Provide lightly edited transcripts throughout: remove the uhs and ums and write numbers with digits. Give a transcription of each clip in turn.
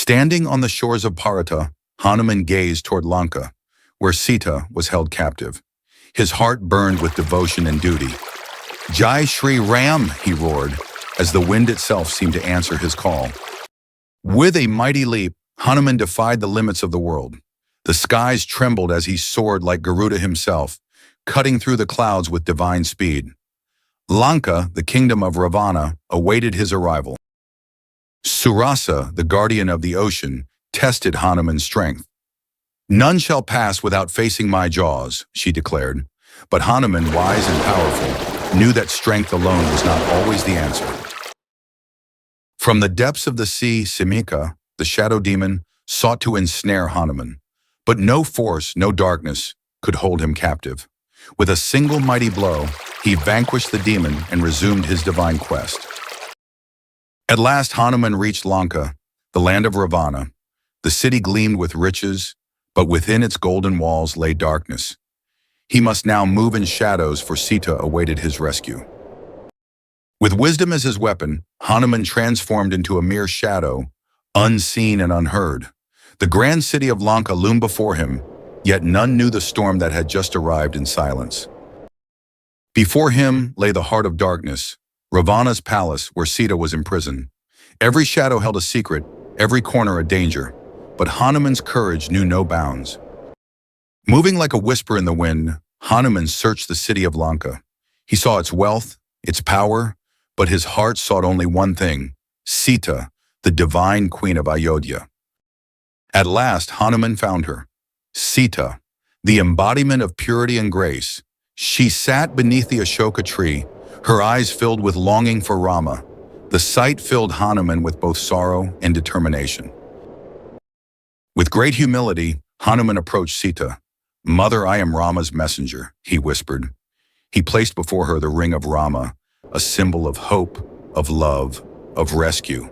Standing on the shores of Bharata, Hanuman gazed toward Lanka, where Sita was held captive. His heart burned with devotion and duty. Jai Shri Ram, he roared, as the wind itself seemed to answer his call. With a mighty leap, Hanuman defied the limits of the world. The skies trembled as he soared like Garuda himself, cutting through the clouds with divine speed. Lanka, the kingdom of Ravana, awaited his arrival. Surasa, the guardian of the ocean, tested Hanuman's strength. None shall pass without facing my jaws, she declared. But Hanuman, wise and powerful, knew that strength alone was not always the answer. From the depths of the sea, Simhika, the shadow demon, sought to ensnare Hanuman. But no force, no darkness, could hold him captive. With a single mighty blow, he vanquished the demon and resumed his divine quest. At last Hanuman reached Lanka, the land of Ravana. The city gleamed with riches, but within its golden walls lay darkness. He must now move in shadows, for Sita awaited his rescue. With wisdom as his weapon, Hanuman transformed into a mere shadow, unseen and unheard. The grand city of Lanka loomed before him, yet none knew the storm that had just arrived in silence. Before him lay the heart of darkness, Ravana's palace where Sita was imprisoned. Every shadow held a secret, every corner a danger, but Hanuman's courage knew no bounds. Moving like a whisper in the wind, Hanuman searched the city of Lanka. He saw its wealth, its power, but his heart sought only one thing: Sita, the divine queen of Ayodhya. At last, Hanuman found her. Sita, the embodiment of purity and grace. She sat beneath the Ashoka tree, her eyes filled with longing for Rama. The sight filled Hanuman with both sorrow and determination. With great humility, Hanuman approached Sita. "Mother, I am Rama's messenger," he whispered. He placed before her the ring of Rama, a symbol of hope, of love, of rescue.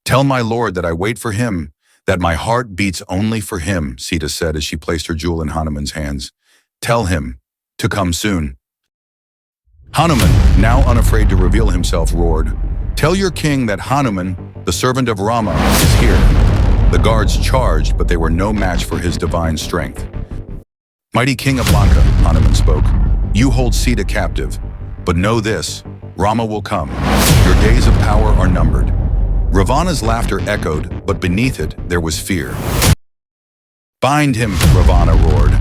"Tell my lord that I wait for him, that my heart beats only for him," Sita said as she placed her jewel in Hanuman's hands. "Tell him to come soon." Hanuman, now unafraid to reveal himself, roared, "Tell your king that Hanuman, the servant of Rama, is here." The guards charged, but they were no match for his divine strength. "Mighty king of Lanka," Hanuman spoke, "you hold Sita captive, but know this, Rama will come. Your days of power are numbered." Ravana's laughter echoed, but beneath it there was fear. "Bind him," Ravana roared,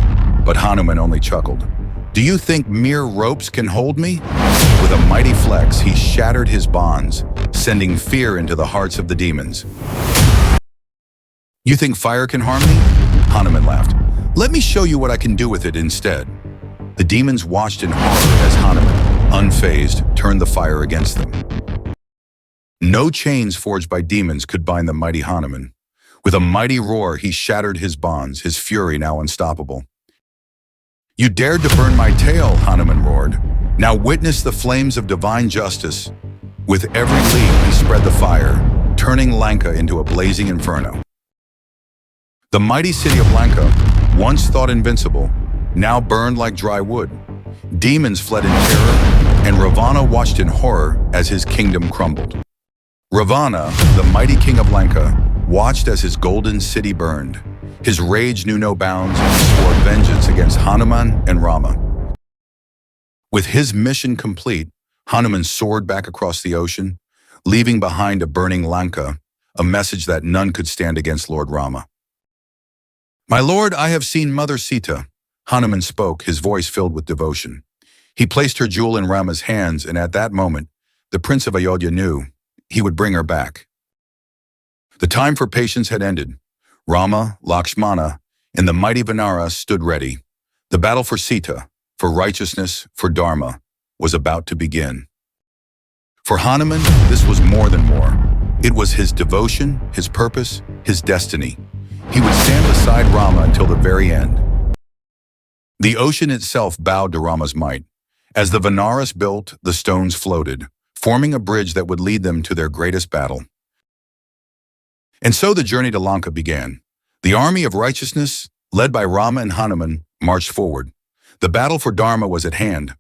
but Hanuman only chuckled. "Do you think mere ropes can hold me?" With a mighty flex, he shattered his bonds, sending fear into the hearts of the demons. "You think fire can harm me?" Hanuman laughed. "Let me show you what I can do with it instead." The demons watched in horror as Hanuman, unfazed, turned the fire against them. No chains forged by demons could bind the mighty Hanuman. With a mighty roar, he shattered his bonds, his fury now unstoppable. "You dared to burn my tail," Hanuman roared. "Now witness the flames of divine justice." With every leap, he spread the fire, turning Lanka into a blazing inferno. The mighty city of Lanka, once thought invincible, now burned like dry wood. Demons fled in terror, and Ravana watched in horror as his kingdom crumbled. Ravana, the mighty king of Lanka, watched as his golden city burned. His rage knew no bounds, and he swore vengeance against Hanuman and Rama. With his mission complete, Hanuman soared back across the ocean, leaving behind a burning Lanka, a message that none could stand against Lord Rama. "My lord, I have seen Mother Sita," Hanuman spoke, his voice filled with devotion. He placed her jewel in Rama's hands, and at that moment, the prince of Ayodhya knew he would bring her back. The time for patience had ended. Rama, Lakshmana, and the mighty Vanara stood ready. The battle for Sita, for righteousness, for Dharma, was about to begin. For Hanuman, this was more than war. It was his devotion, his purpose, his destiny. He would stand beside Rama until the very end. The ocean itself bowed to Rama's might. As the Vanaras built, the stones floated, forming a bridge that would lead them to their greatest battle. And so the journey to Lanka began. The army of righteousness, led by Rama and Hanuman, marched forward. The battle for Dharma was at hand,